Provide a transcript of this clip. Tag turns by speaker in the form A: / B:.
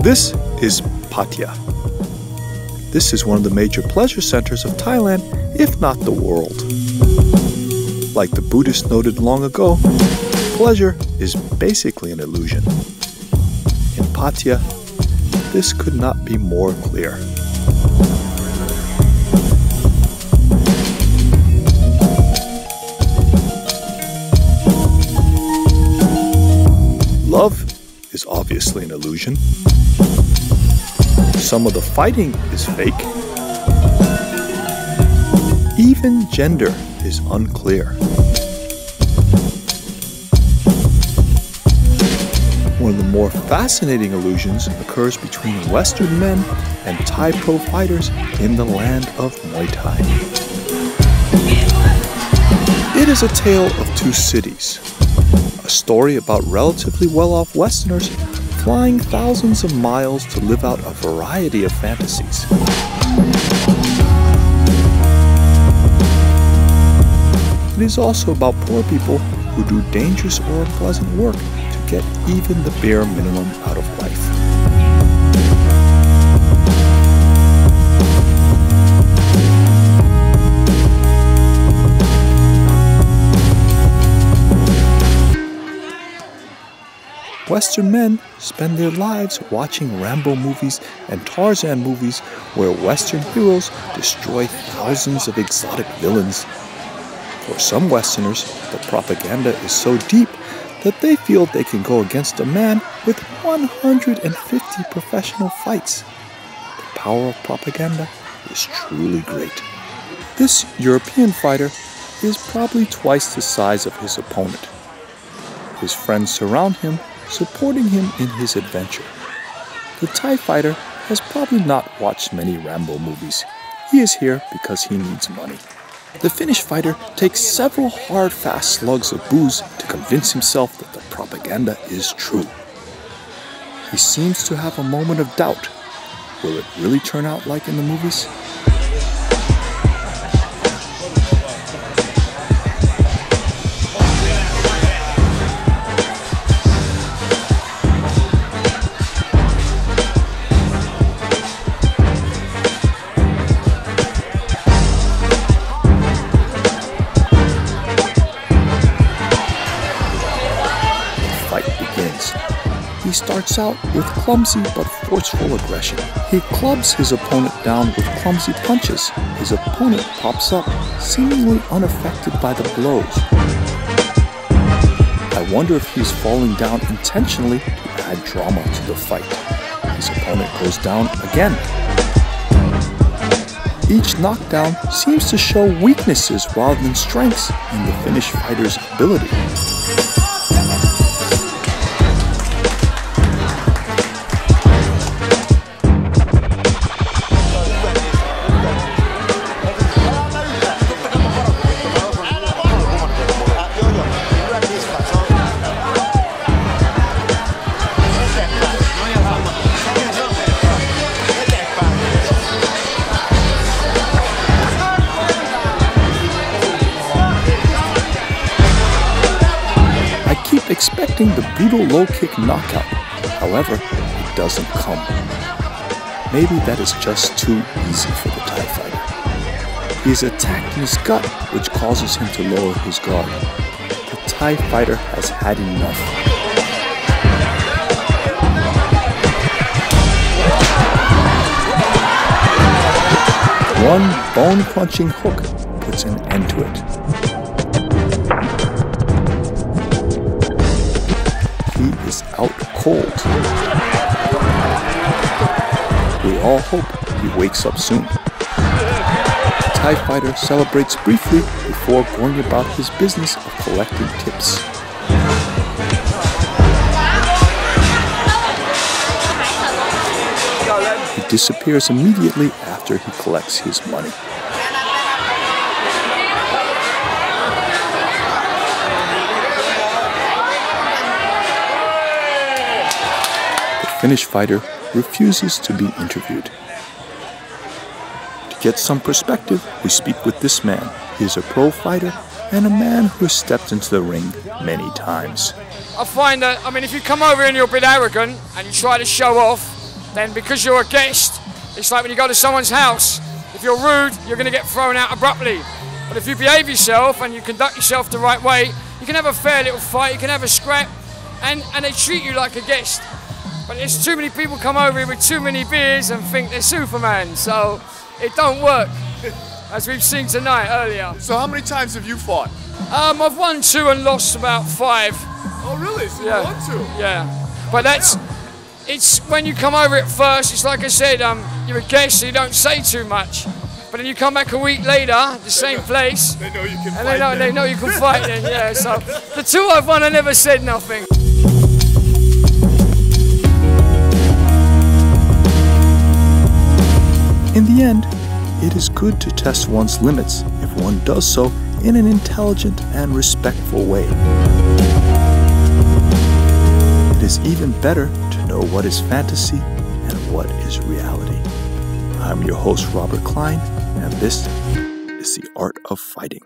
A: This is Pattaya. This is one of the major pleasure centers of Thailand, if not the world. Like the Buddhists noted long ago, pleasure is basically an illusion. In Pattaya, this could not be more clear. Love is obviously an illusion. Some of the fighting is fake. Even gender is unclear. One of the more fascinating illusions occurs between Western men and Thai pro fighters in the land of Muay Thai. It is a tale of two cities. A story about relatively well-off Westerners flying thousands of miles to live out a variety of fantasies. It is also about poor people who do dangerous or unpleasant work to get even the bare minimum out of life. Western men spend their lives watching Rambo movies and Tarzan movies where Western heroes destroy thousands of exotic villains. For some Westerners, the propaganda is so deep that they feel they can go against a man with 150 professional fights. The power of propaganda is truly great. This European fighter is probably twice the size of his opponent. His friends surround him, supporting him in his adventure. The Thai fighter has probably not watched many Rambo movies. He is here because he needs money. The Finnish fighter takes several hard, fast slugs of booze to convince himself that the propaganda is true. He seems to have a moment of doubt. Will it really turn out like in the movies? He starts out with clumsy but forceful aggression. He clubs his opponent down with clumsy punches. His opponent pops up, seemingly unaffected by the blows. I wonder if he's falling down intentionally to add drama to the fight. His opponent goes down again. Each knockdown seems to show weaknesses rather than strengths in the Finnish fighter's ability. Expecting the brutal low kick knockout. However, it doesn't come. Maybe that is just too easy for the Thai fighter. He is attacked in his gut, which causes him to lower his guard. The Thai fighter has had enough. One bone-crunching hook puts an end to it. He is out cold. We all hope he wakes up soon. The Thai fighter celebrates briefly before going about his business of collecting tips. He disappears immediately after he collects his money. Finnish fighter refuses to be interviewed. To get some perspective, we speak with this man. He is a pro fighter and a man who has stepped into the ring many times.
B: I find that, if you come over and you're a bit arrogant and you try to show off, then because you're a guest, it's like when you go to someone's house. If you're rude, you're going to get thrown out abruptly. But if you behave yourself and you conduct yourself the right way, you can have a fair little fight, you can have a scrap, and they treat you like a guest. But there's too many people come over here with too many beers and think they're Superman, so it don't work, as we've seen tonight earlier.
C: So how many times have you fought?
B: I've won 2 and lost about 5.
C: Oh really? So
B: Yeah.
C: you won 2?
B: Yeah. But that's, it's when you come over at first, it's like I said, you're a guest, so you don't say too much. But then you come back a week later, the same place,
C: They know you can
B: and
C: fight.
B: they know you can fight then, yeah. So the 2 I've won, I never said nothing.
A: In the end, it is good to test one's limits if one does so in an intelligent and respectful way. It is even better to know what is fantasy and what is reality. I'm your host, Robert Klein, and this is The Art of Fighting.